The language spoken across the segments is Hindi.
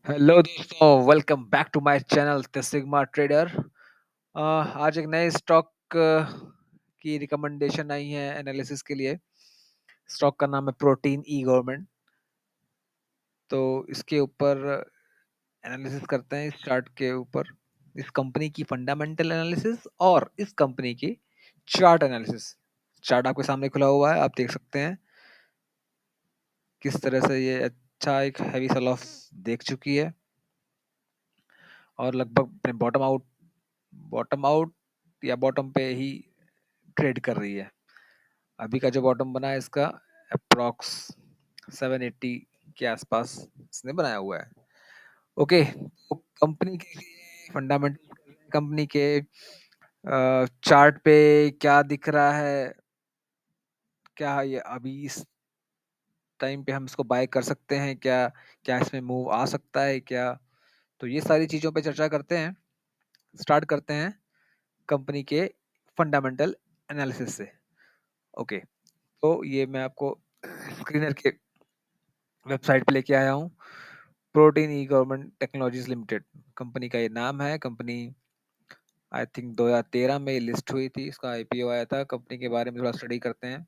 हेलो दोस्तों, welcome back to my channel the sigma trader. आज एक नए स्टॉक की रिकमेंडेशन आई है एनालिसिस के लिए। स्टॉक का नाम है प्रोटीन ई गवर्नमेंट। तो इसके ऊपर एनालिसिस करते हैं, इस चार्ट के ऊपर, इस कंपनी की फंडामेंटल एनालिसिस और इस कंपनी की चार्ट एनालिसिस। चार्ट आपके सामने खुला हुआ है, आप देख सकते हैं किस तरह से ये अच्छा एक हैवी सेल ऑफ देख चुकी है और लगभग बॉटम आउट या बॉटम पे ही ट्रेड कर रही है। अभी का जो बॉटम बना है इसका अप्रॉक्स 780 के आसपास इसने बनाया हुआ है। ओके, तो कंपनी के फंडामेंटल, कंपनी के चार्ट पे क्या दिख रहा है, क्या ये अभी इस टाइम पे हम इसको बाय कर सकते हैं, क्या क्या इसमें मूव आ सकता है क्या? तो ये सारी चीज़ों पे चर्चा करते हैं। स्टार्ट करते हैं कंपनी के फंडामेंटल एनालिसिस से। ओके, तो ये मैं आपको स्क्रीनर के वेबसाइट पे लेके आया हूँ। प्रोटीन ई गवर्नमेंट टेक्नोलॉजीज लिमिटेड कंपनी का ये नाम है। कंपनी आई थिंक 2013 में लिस्ट हुई थी, इसका आईपीओ आया था। कंपनी के बारे में थोड़ा स्टडी करते हैं।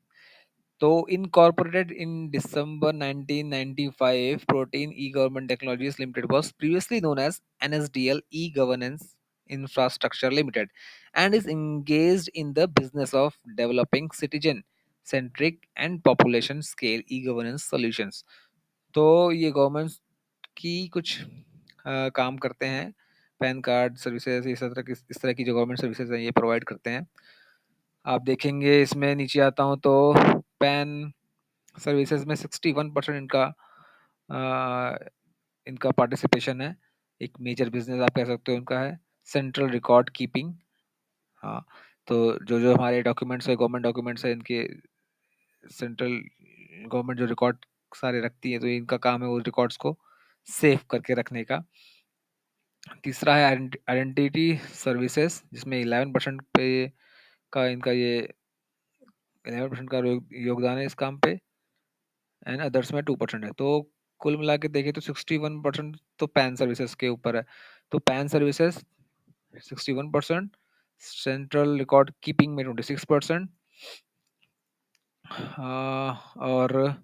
तो incorporated in December 1995, Protein E-Government Technologies Limited was previously known as NSDL E-Governance Infrastructure Limited and is engaged in the business of developing citizen-centric and population-scale e-governance solutions. तो ये गवर्नमेंट की कुछ काम करते हैं। पैन कार्ड सर्विसेज, इस तरह की जो गवर्नमेंट सर्विसेज हैं ये प्रोवाइड करते हैं। आप देखेंगे इसमें नीचे आता हूँ तो पैन सर्विसेज में 61% इनका पार्टिसिपेशन है। एक मेजर बिजनेस आप कह सकते हो उनका है। सेंट्रल रिकॉर्ड कीपिंग, हाँ, तो जो जो हमारे डॉक्यूमेंट्स है, गवर्नमेंट डॉक्यूमेंट्स है, इनके सेंट्रल गवर्नमेंट जो रिकॉर्ड सारे रखती है, तो इनका काम है वो रिकॉर्ड्स को सेव करके रखने का। तीसरा है आइडेंटिटी सर्विसेज, जिसमें 11% पे का इनका ये 11% का योगदान है इस काम पे, एंड अदर्स में 2% है। तो कुल मिला के देखें तो 61% तो पैन सर्विसेज के ऊपर है। तो pan services 61%, central record keeping में 26%, और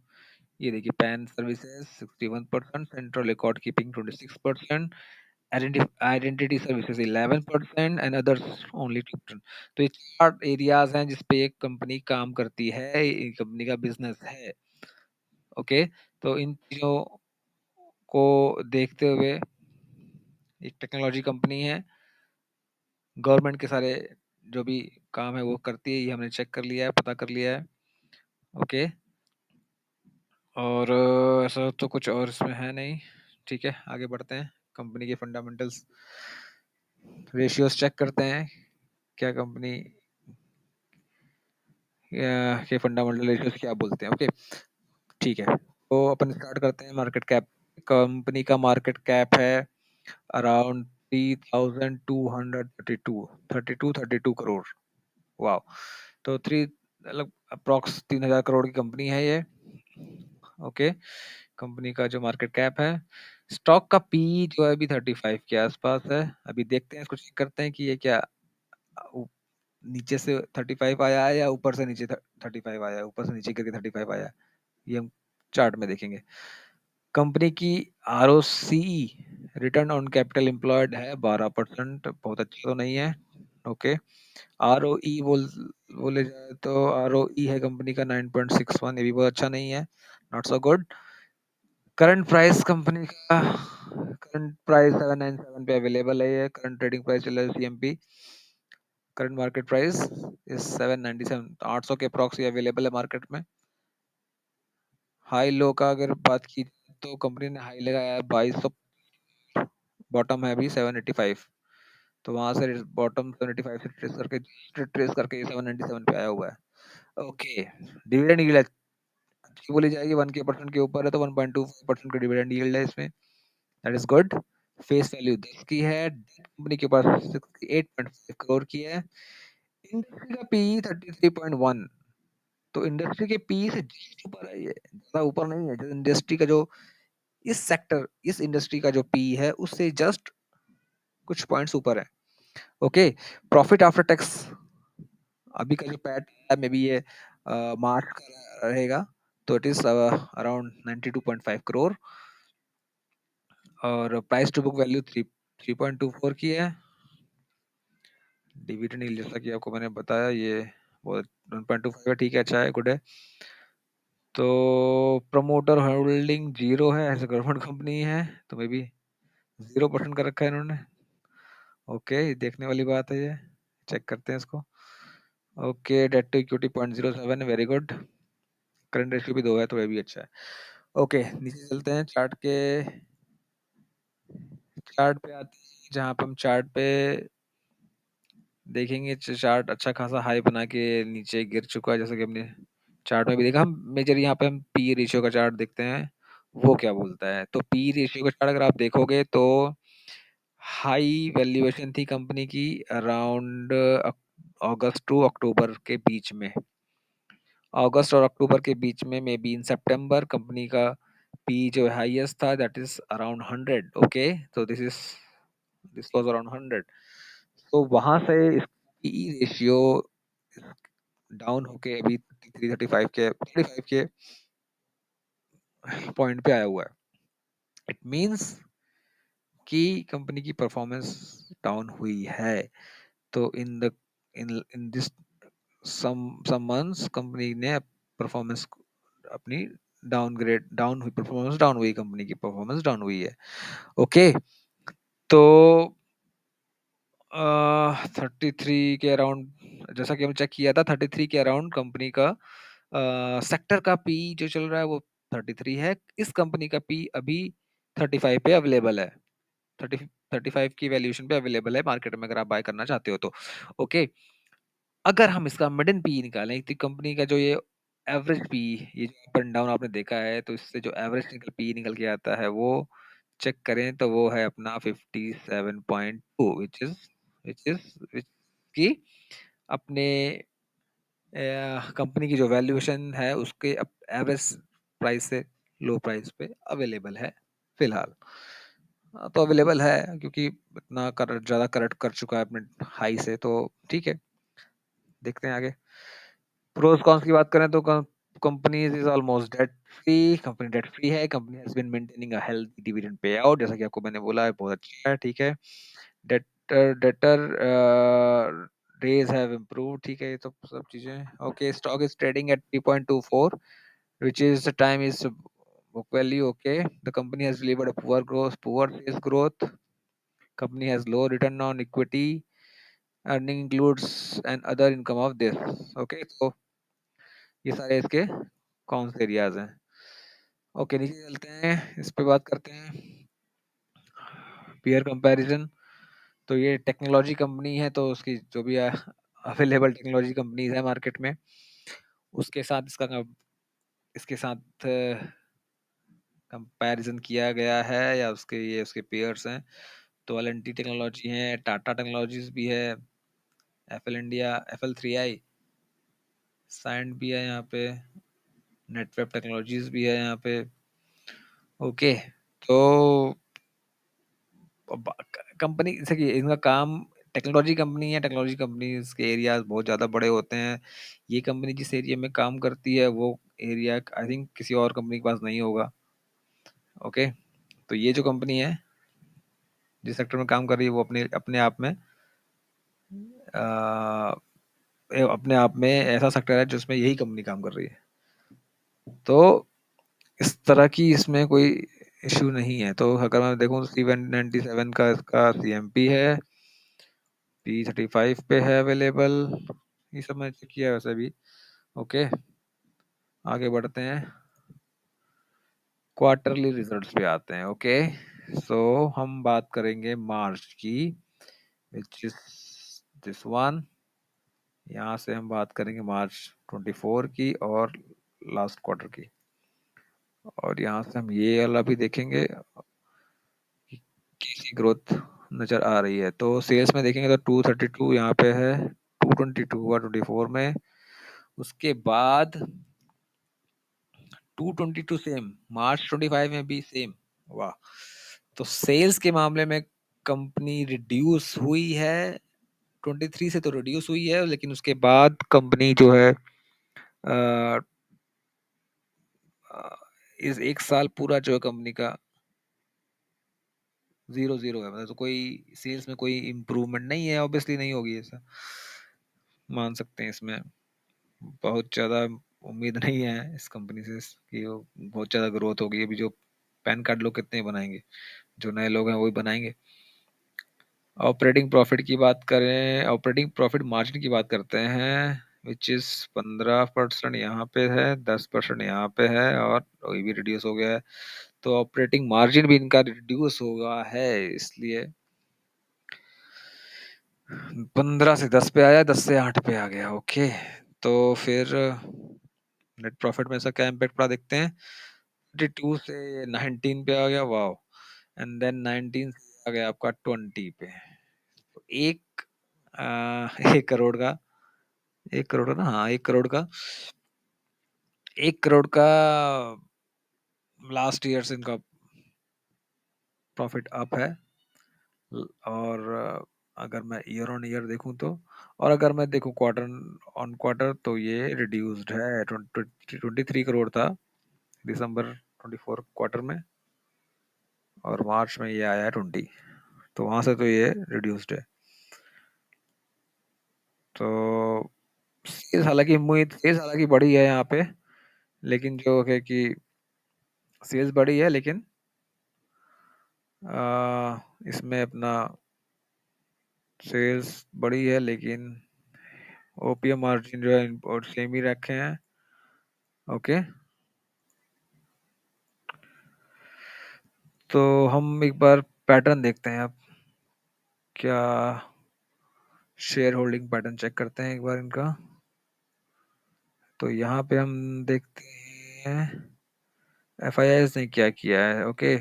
ये देखिए pan services 61%, central record keeping 26%, identity services 11% and others only 2%। तो ये चार एरियाज हैं जिसपे एक कंपनी काम करती है, ये कंपनी का बिजनेस है। ओके, तो इन चीजों को देखते हुए एक टेक्नोलॉजी कंपनी है, गवर्नमेंट के सारे जो भी काम है वो करती है, ये हमने चेक कर लिया है, पता कर लिया है। ओके, और ऐसा तो कुछ और इसमें है नहीं। ठीक है, आगे बढ़ते हैं। कंपनी के फंडामेंटल्स रेशियोज चेक करते हैं, क्या कंपनी के फंडामेंटल रेशियोज क्या बोलते हैं। ओके, ठीक है, तो अपन स्टार्ट करते हैं मार्केट कैप। कंपनी का मार्केट कैप है अराउंड 3232 करोड़। वाह, तो थ्री मतलब अप्रॉक्स 3000 करोड़ की कंपनी है ये। ओके, कंपनी का जो मार्केट कैप है, स्टॉक का पी जो है अभी 35 के आसपास है। अभी देखते हैं, इसको चेक करते हैं कि ये क्या नीचे से 35 आया है या ऊपर से नीचे 35 आया है, ऊपर से नीचे करके 35 आया है, ये हम चार्ट में देखेंगे। कंपनी की ROCE, return on capital employed है 12%, बहुत अच्छा तो नहीं है। ओके, आरओई बोले जाए तो आरओई है कंपनी का 9.61, ये भी बहुत अच्छा नहीं है, not so good. Current price company का, करंट प्राइस 797 पे अवेलेबल है ये। करंट ट्रेडिंग प्राइस चल रहा है CMP, current market price is 797, 800 के अप्रॉक्स ये अवेलेबल है मार्केट में। हाई लो का अगर बात की तो कंपनी ने हाई लगाया है 2200, बॉटम है अभी 785, तो वहां से बॉटम 785 से ट्रेस करके ये 797 पे आया हुआ है। ओके, डिविडेंड यील्ड अच्छी बोली जाएगी, 1% के ऊपर है, तो 1.25% का डिविडेंड यील्ड है इसमें, that is good. Face value 10 की है, कंपनी के पास 68.5 करोड़ की है। इंडस्ट्री का पी 33.1, तो इंडस्ट्री के पी से जस्ट ऊपर है, ये ज्यादा ऊपर नहीं है। जो इंडस्ट्री का जो इस सेक्टर, इस इंडस्ट्री का जो पी है उससे जस्ट कुछ पॉइंट्स ऊपर है। ओके, प्रॉफिट आफ्टर टैक्स अभी का जो पैट है मे बी ये मार्च का रहेगा, तो इट इज अराउंड 92.5 करोड़, और प्राइस टू बुक वैल्यू 3.24 की है। डिविडेंड यील्ड जैसा कि आपको मैंने बताया ये वो 1.25 है, ठीक है, अच्छा है, गुड है। तो प्रमोटर होल्डिंग जीरो है, ऐसे गवर्नमेंट कंपनी है तो मे बी 0% कर रखा है इन्होंने। ओके, देखने वाली बात है ये, चेक करते हैं इसको। ओके, डेट टू इक्विटी 0.07 है, वेरी गुड। करंट रेशियो भी 2 है तो ये भी अच्छा है। ओके, नीचे चलते हैं चार्ट के, चार्ट पे आते हैं जहाँ पे हम चार्ट पे देखेंगे चार्ट अच्छा खासा हाई बना के नीचे गिर चुका है, जैसे कि हमने चार्ट में भी देखा। हम मेजर यहाँ पे हम पी रेशियो का चार्ट देखते हैं, वो क्या बोलता है। तो पी रेशियो का चार्ट अगर आप देखोगे तो हाई वैल्यूएशन थी कंपनी की अराउंड अगस्त टू अक्टूबर के बीच में, अगस्त और अक्टूबर के बीच में, may be in September company का पी जो हाईएस्ट था दैट इज अराउंड 100। ओके, तो दिस वाज अराउंड 100। तो वहां से पी रेशियो डाउन होके अभी 35 के पॉइंट पे आया हुआ है। इट मींस कि कंपनी की परफॉर्मेंस डाउन हुई है। तो in this some months company ने परफॉर्मेंस अपनी डाउन हुई, परफॉर्मेंस डाउन हुई, कंपनी की परफॉर्मेंस डाउन हुई है। ओके, तो 33 के अराउंड जैसा कि हमने चेक किया था, 33 के अराउंड कंपनी का सेक्टर का पी जो चल रहा है वो 33 है। इस कंपनी का पी अभी 35 पे अवेलेबल है, 35 की वैल्यूएशन पे अवेलेबल है मार्केट में, अगर आप बाय करना चाहते हो तो। ओके, अगर हम इसका मिडन पी निकालें तो कंपनी का जो ये एवरेज पी, ये जो अप एंड डाउन आपने देखा है, तो इससे जो एवरेज पी निकल के आता है वो चेक करें तो वो है अपना 57.2, विच की अपने कंपनी की जो वैल्यूएशन है उसके एवरेज प्राइस से लो प्राइस पे अवेलेबल है फिलहाल। तो अवेलेबल है क्योंकि इतना ज़्यादा करेक्ट कर चुका है अपने हाई से, तो ठीक है, देखते हैं आगे। प्रोस कॉन्स की बात करें तो company is almost debt free, company debt free है, company has been maintaining a healthy dividend payout, जैसा कि आपको मैंने बोला है, बहुत अच्छा है, ठीक है। डेटर डेज हैव इम्प्रूव्ड, ठीक है, ये तो सब चीजें okay. Stock is trading at 3.24 which is the time is book value, okay. The company has delivered a poor sales growth, company has low return on equity, earning includes and other income of this, okay। so ये सारे इसके कौन से एरियाज हैं। ओके, नीचे चलते हैं, इस पे बात करते हैं पीयर कंपैरिजन। तो ये टेक्नोलॉजी कंपनी है, तो उसकी जो भी अवेलेबल टेक्नोलॉजी कंपनीज है मार्केट में उसके साथ इसके साथ कंपैरिजन किया गया है, या ये उसके पीयर्स हैं। तो एल&टी टेक्नोलॉजी है, टाटा टेक्नोलॉजीज भी है, एफएल इंडिया, FL3i, साइंड भी है यहाँ पे, नेटवेब टेक्नोलॉजीज भी है यहाँ पे। ओके, तो कंपनी जैसे कि इनका काम टेक्नोलॉजी कंपनी है, टेक्नोलॉजी कंपनी के एरियाज बहुत ज़्यादा बड़े होते हैं। ये कंपनी जिस एरिया में काम करती है वो एरिया आई थिंक किसी और कंपनी के पास नहीं होगा। ओके, तो ये जो कंपनी है जिस सेक्टर में काम कर रही है वो अपने आप में ऐसा सेक्टर है जिसमें यही कंपनी काम कर रही है, तो इस तरह की इसमें कोई इशू नहीं है। तो अगर मैं देखूं तो C197 का इसका CMP है, P35 पे है अवेलेबल, ये सब मैंने चेक किया है वैसे भी। ओके, आगे बढ़ते हैं, क्वार्टरली रिजल्ट्स पे आते हैं। ओके, सो हम बात करेंगे मार्च की, विच इज दिस वन। यहाँ से हम बात करेंगे मार्च 24 की और लास्ट क्वार्टर की, और यहाँ से हम ये वाला भी देखेंगे कि कैसी ग्रोथ नजर आ रही है। तो सेल्स में देखेंगे तो 232 यहाँ पे है, 222 हुआ 24 में, उसके बाद 222 सेम, मार्च 25 में भी सेम, वाह! तो सेल्स के मामले में कंपनी रिड्यूस हुई है, 23 से तो रिड्यूस हुई है, लेकिन उसके बाद कंपनी जो है अ, इस 1 साल पूरा जो है कंपनी का 0-0 है, मतलब तो कोई सेल्स में कोई इम्प्रूवमेंट नहीं है, ऑब्वियसली नहीं होगी ऐसा, मान सकते हैं इसमें। बहुत ज़्यादा उम्मीद नहीं है इस कंपनी से कि वो बहुत ज़्यादा ग्रोथ होगी। अभी जो पैन कार्ड लोग कितने बनाएँगे? जो नए लोग हैं वही बनाएँगे। ऑपरेटिंग प्रॉफिट की बात करें, ऑपरेटिंग प्रॉफिट मार्जिन की बात करते हैं, विच इज़ 15% यहाँ पे है, 10% यहाँ पे है और ये भी रिड्यूस हो गया है। तो ऑपरेटिंग मार्जिन भी इनका रिड्यूस हुआ है, इसलिए 15 से 10 पे आया, 10 से 8 पे आ गया। ओके, तो फिर नेट प्रॉफिट में ऐसा क्या इम्पैक्ट पड़ा देखते हैं। 32 से 19 पे आ गया, वाओ! एंड देन 19 से आ गया आपका 20 पे। तो एक 1 करोड़ का, 1 करोड़ ना, हाँ, 1 करोड़ का, 1 करोड़ का लास्ट ईयर से इनका प्रॉफिट अप है। और अगर मैं ईयर ऑन ईयर देखूं तो, और अगर मैं देखूं क्वार्टर ऑन क्वार्टर, तो ये रिड्यूस्ड है। 23 करोड़ था दिसंबर 24 क्वार्टर में, और मार्च में ये आया है 20, तो वहां से तो ये रिड्यूस्ड है। तो सेल्स हालांकि बढ़ी है यहाँ पे, लेकिन जो है कि सेल्स बढ़ी है, लेकिन इसमें अपना सेल्स बढ़ी है, लेकिन ओपीएम मार्जिन जो है और सेम ही रखे हैं। ओके, तो हम एक बार पैटर्न देखते हैं अब, क्या शेयर होल्डिंग पैटर्न चेक करते हैं एक बार इनका। तो यहाँ पे हम देखते हैं एफआईआईज ने क्या किया है। ओके,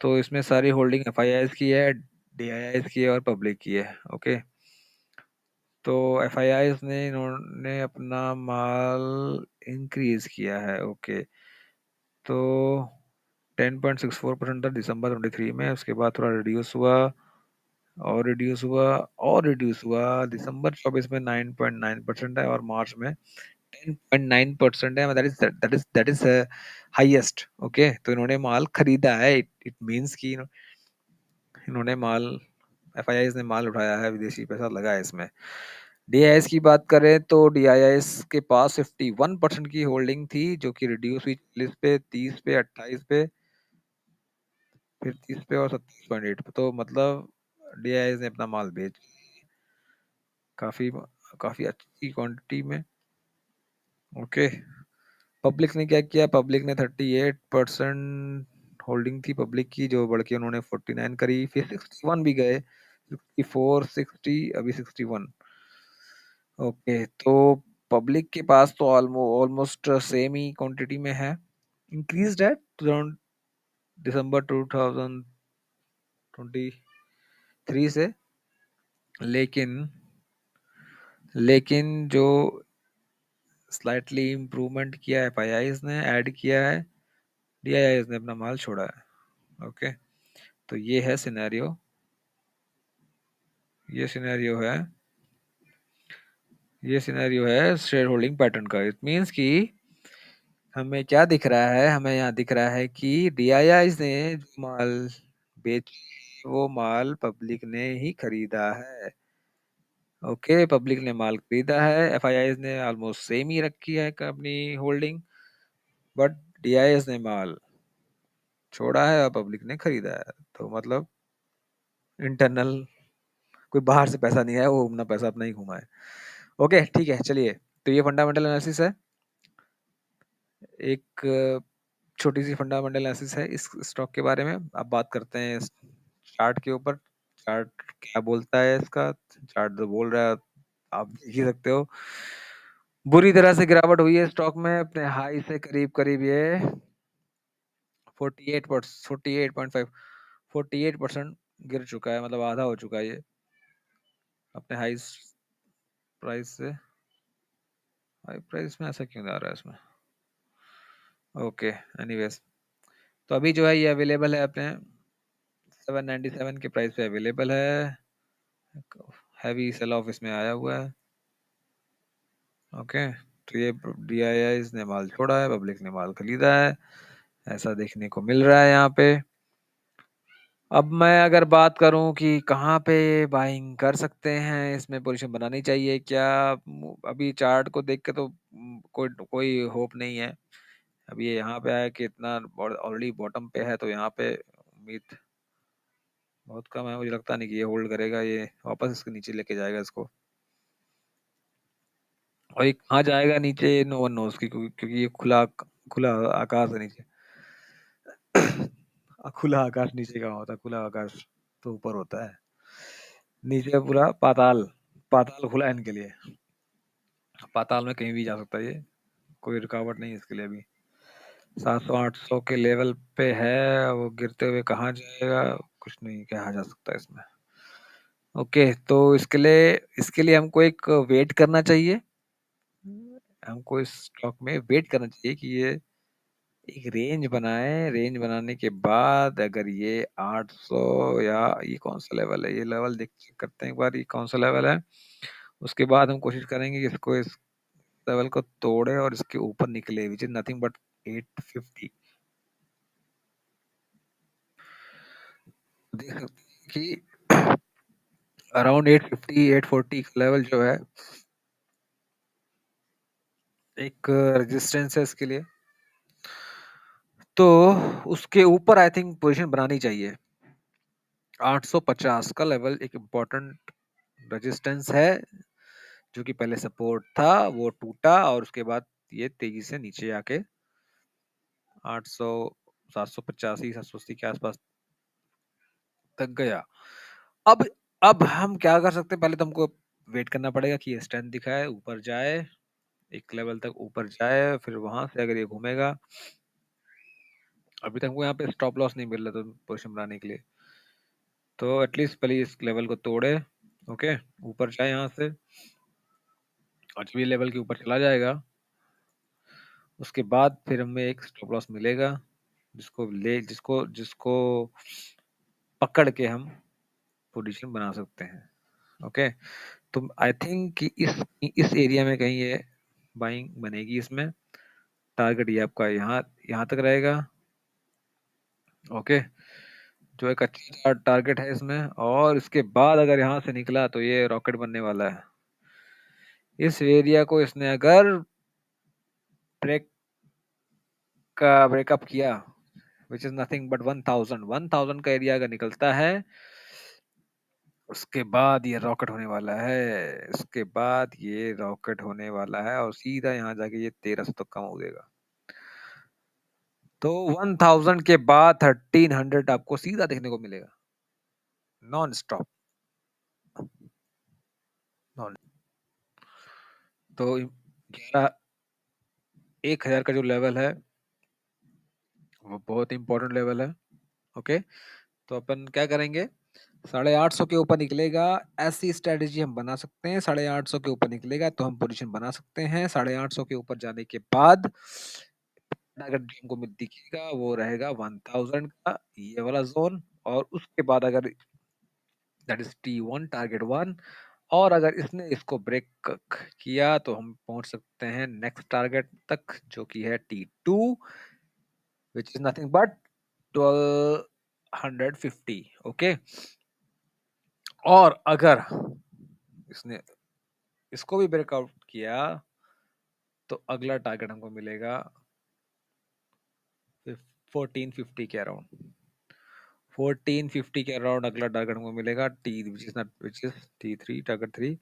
तो इसमें सारी होल्डिंग एफआईआईज की है, डीआईआईज की है और पब्लिक की है। ओके, तो एफआईआईज ने इन्होंने अपना माल इंक्रीज किया है। ओके, तो 10.64% था दिसंबर 23 में, उसके बाद थोड़ा रिड्यूस हुआ और रिड्यूस हुआ और रिड्यूस हुआ। दिसंबर 24 में 9.9% है और मार्च में 10.9% है। That is highest. ओके, तो इन्होंने माल खरीदा है, इट मींस कि इन्होंने माल, एफआईआईज ने माल उठाया है, विदेशी पैसा लगा है इसमें। डीआईएस की बात करें तो डीआईएस के पास 51% की होल्डिंग थी, जो कि रिड्यूस हुई 40 पे, 30 पे, 28 पे, फिर 30 पे और 27.8 पे। तो मतलब डीआईएस ने अपना माल बेच काफी काफी अच्छी क्वांटिटी में। ओके, पब्लिक ने क्या किया, पब्लिक ने 38% होल्डिंग थी पब्लिक की, जो बढ़ के उन्होंने 49 करी, फिर 61 भी गए, 64, 60, अभी 61। ओके, तो पब्लिक के पास तो ऑलमोस्ट सेम ही क्वांटिटी में है, इंक्रीज्ड है अराउंड दिसंबर 2023 से, लेकिन जो स्लाइटली इम्प्रूवमेंट किया है एफआईआईज ने, ऐड किया है, डीआईआईज ने अपना माल छोड़ा है। ओके, तो ये सिनेरियो है शेयर होल्डिंग पैटर्न का। इट मींस कि हमें क्या दिख रहा है, हमें यहाँ दिख रहा है कि डीआईआईज ने जो माल बेच, वो माल पब्लिक ने ही खरीदा है। ओके, पब्लिक ने माल खरीदा है, एफआईआईज ने ऑलमोस्ट सेम ही रखी है अपनी होल्डिंग, बट डीआईआईज ने माल छोड़ा है और पब्लिक ने खरीदा है। तो मतलब इंटरनल, कोई बाहर से पैसा नहीं आया, वो अपना पैसा अपना ही घुमा है। ओके, ठीक है, चलिए। तो ये फंडामेंटल एनालिसिस है, एक छोटी सी फंडामेंटल एनालिसिस है इस स्टॉक के बारे में। अब बात करते हैं चार्ट के ऊपर। चार्ट क्या बोलता है इसका, चार्ट जो बोल रहा है आप देख ही सकते हो। बुरी तरह से गिरावट हुई है स्टॉक में, अपने हाई से करीब करीब ये 48.5 गिर चुका है, मतलब आधा हो चुका है ये अपने हाई प्राइस से। हाई प्राइस में ऐसा क्यों आ रहा है इसमें? ओके, एनीवेज, तो अभी जो है ये अवेलेबल है अपने 797 के प्राइस पे अवेलेबल है। हैवी सेल ऑफ इसमें आया हुआ है। ओके, तो ये DIIs ने माल छोड़ा है, पब्लिक ने माल खरीदा है, ऐसा देखने को मिल रहा है यहाँ पे। अब मैं अगर बात करूं कि कहाँ पे बाइंग कर सकते हैं, इसमें पोजीशन बनानी चाहिए क्या, अभी चार्ट को देख के तो कोई कोई होप नहीं है। अभी ये यहाँ पे आया कि इतना ऑलरेडी बॉटम पे है, तो यहाँ पे उम्मीद बहुत कम है। मुझे लगता नहीं कि ये होल्ड करेगा, ये वापस इसके नीचे लेके जाएगा इसको। और ये कहाँ जाएगा नीचे, नो वन नोस की, क्योंकि ये खुला खुला आकाश है नीचे। खुला आकाश नीचे कहाँ होता है, खुला आकाश तो ऊपर होता है, नीचे पूरा पाताल। पाताल खुला है इनके लिए, पाताल में कहीं भी जा सकता है ये, कोई रुकावट नहीं है इसके लिए। अभी 700-800 के लेवल पे है, वो गिरते हुए कहाँ जाएगा कुछ नहीं कहा जा सकता इसमें। ओके, तो इसके लिए हमको एक वेट करना चाहिए, हमको इस स्टॉक में वेट करना चाहिए कि ये एक रेंज बनाए। रेंज बनाने के बाद अगर ये 800, या ये कौन सा लेवल है, ये लेवल देख चेक करते हैं एक बार, ये कौन सा लेवल है। उसके बाद हम कोशिश करेंगे कि इसको इस लेवल को तोड़े और इसके ऊपर निकले, विच इज नथिंग बट 850। देख सकते हैं कि अराउंड 850 840 का लेवल जो है एक रेजिस्टेंस है इसके लिए, तो उसके ऊपर आई थिंक पोजीशन बनानी चाहिए। 850 का लेवल एक इम्पोर्टेंट रेजिस्टेंस है, जो कि पहले सपोर्ट था, वो टूटा और उसके बाद ये तेजी से नीचे आके 800 785 780 के आसपास तक गया। अब अब हम क्या कर सकते हैं, पहले तो हमको वेट करना पड़ेगा कि ये स्ट्रेंथ दिखाए, ऊपर जाए, एक लेवल तक ऊपर जाए, फिर वहां से अगर ये घूमेगा। अभी तक हमको यहाँ पे स्टॉप लॉस नहीं मिल रहा था पोजिशन बनाने के लिए, तो एटलीस्ट पहले इस लेवल को तोड़े। ओके, ऊपर जाए यहाँ से, और जब ये लेवल के ऊपर चला जाएगा उसके बाद फिर हमें एक स्टॉप लॉस मिलेगा, जिसको जिसको पकड़ के हम पोजीशन बना सकते हैं। ओके, तो आई थिंक कि इस एरिया में कहीं ये बाइंग बनेगी। इसमें टारगेट ये आपका यहाँ यहाँ तक रहेगा। ओके, जो एक अच्छा टारगेट है इसमें, और इसके बाद अगर यहाँ से निकला तो ये रॉकेट बनने वाला है। इस एरिया को इसने अगर ब्रेकअप किया, विच इज नथिंग बट 1000 का एरिया अगर निकलता है, उसके बाद ये रॉकेट होने वाला है। इसके बाद ये रॉकेट होने वाला है और सीधा यहाँ जाके ये 1300 तक कम हो देगा। तो 1000 के बाद 1300 आपको सीधा देखने को मिलेगा, नॉन स्टॉप। नॉन तो 1000 का जो लेवल है वो बहुत इंपॉर्टेंट लेवल है। ओके, तो अपन क्या करेंगे, 850 के ऊपर निकलेगा, ऐसी स्ट्रेटेजी हम बना सकते हैं। 850 के ऊपर निकलेगा तो हम पोजीशन बना सकते हैं। 850 के ऊपर जाने के बाद अगर जो हमको दिखेगा वो रहेगा 1000 का ये वाला जोन, और उसके बाद अगर दैट इज T1 टारगेट 1, और अगर इसने इसको ब्रेक किया तो हम पहुंच सकते हैं नेक्स्ट टारगेट तक, जो कि है T2, which is nothing but 1250। Okay, और अगर इसने इसको भी ब्रेकआउट किया तो अगला टारगेट हमको मिलेगा 1450 के अराउंड। 1450 के अराउंड अगला टारगेट हमको मिलेगा, विच इज T3 टारगेट 3,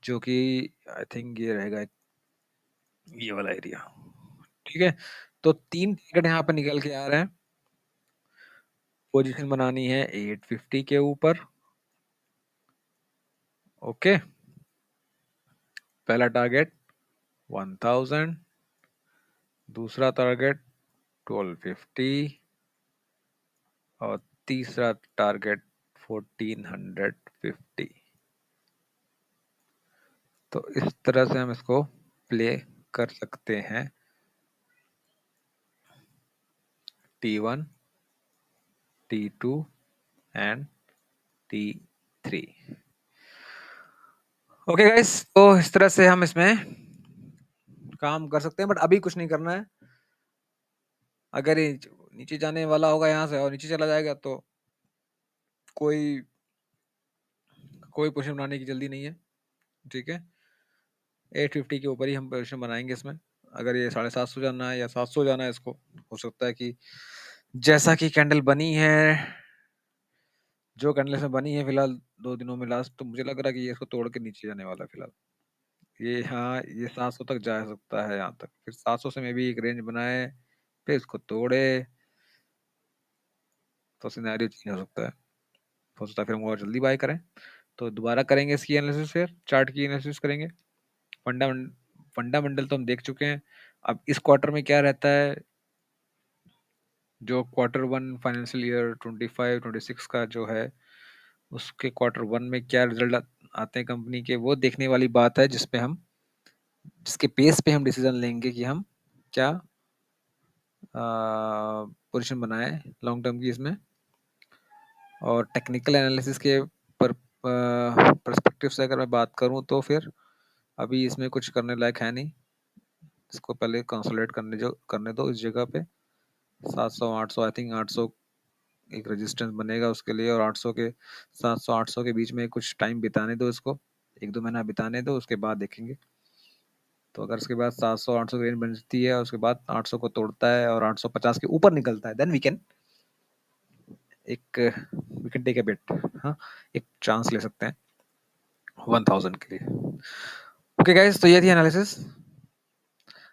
जो कि आई थिंक ये रहेगा ये वाला एरिया। ठीक है, तो 3 टारगेट यहाँ पे निकल के आ रहे हैं। पोजीशन बनानी है 850 के ऊपर। ओके, पहला टारगेट 1000, दूसरा टारगेट 1250, और तीसरा टारगेट 1450। तो इस तरह से हम इसको प्ले कर सकते हैं। T1, T2 and T3। Okay guys, तो इस तरह से हम इसमें काम कर सकते हैं, बट अभी कुछ नहीं करना है। अगर ये नीचे जाने वाला होगा यहाँ से और नीचे चला जाएगा तो कोई पोजीशन बनाने की जल्दी नहीं है, ठीक है। 850 के ऊपर ही हम पोजीशन बनाएंगे इसमें। अगर ये 750 जाना है या 700 जाना है, इसको हो सकता है कि जैसा कि कैंडल बनी है, जो कैंडल इसमें बनी है फिलहाल 2 दिनों में लास्ट, तो मुझे लग रहा है कि ये इसको तोड़ के नीचे जाने वाला है फिलहाल। ये हाँ, ये 700 तक जा सकता है यहाँ तक, फिर 700 से में भी एक रेंज बनाए, फिर इसको तोड़े, तो सिनेरियो चेंज हो सकता है फिर हम और जल्दी बाय करें। तो दोबारा करेंगे इसकी एनालिसिस, फिर चार्ट की एनालिसिस करेंगे। फंडामेंटल तो हम देख चुके हैं। अब इस क्वार्टर में क्या रहता है, जो Q1 फाइनेंशियल ईयर 25-26 का जो है, उसके Q1 में क्या रिजल्ट आते हैं कंपनी के, वो देखने वाली बात है, जिसके बेस पे हम डिसीजन लेंगे कि हम क्या पोजीशन बनाए लॉन्ग टर्म की इसमें। और टेक्निकल एनालिसिस के पर्सपेक्टिव से अगर मैं बात करूं तो फिर अभी इसमें कुछ करने लायक है नहीं। इसको पहले कंसोलिडेट करने दो इस जगह पे 700 800, आई थिंक 800 एक रेजिस्टेंस बनेगा उसके लिए, और 800 के 700 800 के बीच में कुछ टाइम बिताने दो इसको, 1-2 महीना बिताने दो, उसके बाद देखेंगे। तो अगर उसके बाद 700 800 की रेंज बनती है और उसके बाद 800 को तोड़ता है और 850 के ऊपर निकलता है, then we can take a bet, हाँ, एक चांस ले सकते हैं 1000 के लिए। ओके गाइस, तो ये थी एनालिसिस।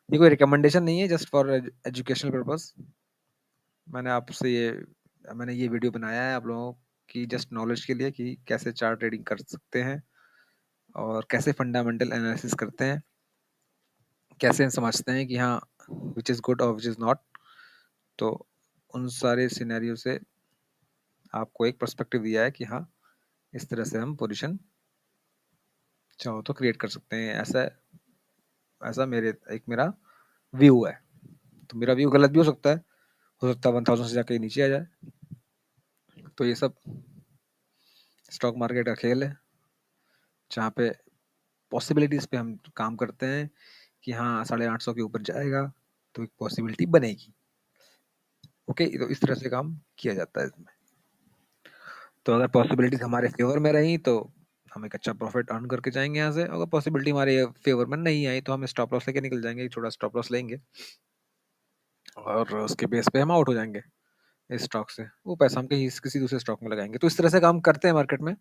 ये कोई रिकमेंडेशन नहीं है, जस्ट फॉर एजुकेशनल पर्पस। मैंने ये वीडियो बनाया है आप लोगों की जस्ट नॉलेज के लिए कि कैसे चार्ट ट्रेडिंग कर सकते हैं और कैसे फंडामेंटल एनालिसिस करते हैं, कैसे समझते हैं कि हाँ विच इज़ गुड और विच इज़ नॉट। तो उन सारे सिनेरियो से आपको एक पर्सपेक्टिव दिया है कि हाँ, इस तरह से हम पोजीशन चाहो तो क्रिएट कर सकते हैं। ऐसा मेरा व्यू है। तो मेरा व्यू गलत भी हो सकता है 1000 से जाके नीचे आ जाए। तो ये सब स्टॉक मार्केट का खेल है, जहाँ पे पॉसिबिलिटीज पे हम काम करते हैं कि हाँ 850 के ऊपर जाएगा तो एक पॉसिबिलिटी बनेगी। ओके, तो इस तरह से काम किया जाता है इसमें। तो अगर पॉसिबिलिटीज हमारे फेवर में रही तो हम एक अच्छा प्रॉफिट अर्न करके जाएंगे यहाँ से। अगर पॉसिबिलिटी हमारे फेवर में नहीं आई तो हम स्टॉप लॉस लेके निकल जाएंगे, छोटा स्टॉप लॉस लेंगे और उसके बेस पे हम आउट हो जाएंगे इस स्टॉक से। वो पैसा हम कहीं किसी दूसरे स्टॉक में लगाएंगे। तो इस तरह से काम करते हैं मार्केट में।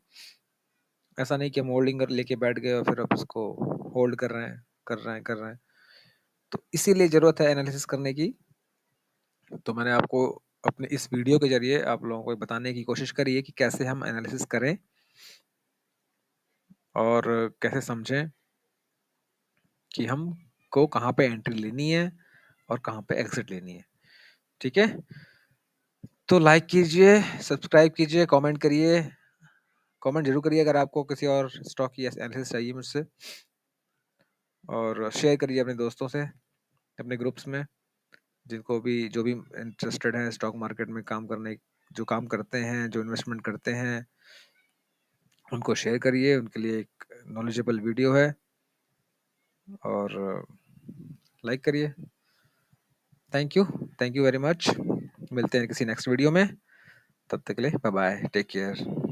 ऐसा नहीं कि हम होल्डिंग लेके बैठ गए और फिर अब उसको होल्ड कर रहे हैं। तो इसीलिए जरूरत है एनालिसिस करने की। तो मैंने आपको अपने इस वीडियो के जरिए आप लोगों को बताने की कोशिश करी है कि कैसे हम एनालिसिस करें और कैसे समझें कि हम को कहाँ पे एंट्री लेनी है और कहाँ पे एग्जिट लेनी है। ठीक है, तो लाइक कीजिए, सब्सक्राइब कीजिए, कमेंट करिए। कमेंट जरूर करिए अगर आपको किसी और स्टॉक की एनालिसिस चाहिए मुझसे, और शेयर करिए अपने दोस्तों से, अपने ग्रुप्स में, जिनको भी जो भी इंटरेस्टेड है स्टॉक मार्केट में काम करने, जो काम करते हैं, जो इन्वेस्टमेंट करते हैं, उनको शेयर करिए। उनके लिए एक नॉलेजेबल वीडियो है, और लाइक करिए। Thank you very much. मिलते हैं किसी नेक्स्ट वीडियो में, तब तक के लिए बाय बाय, टेक केयर।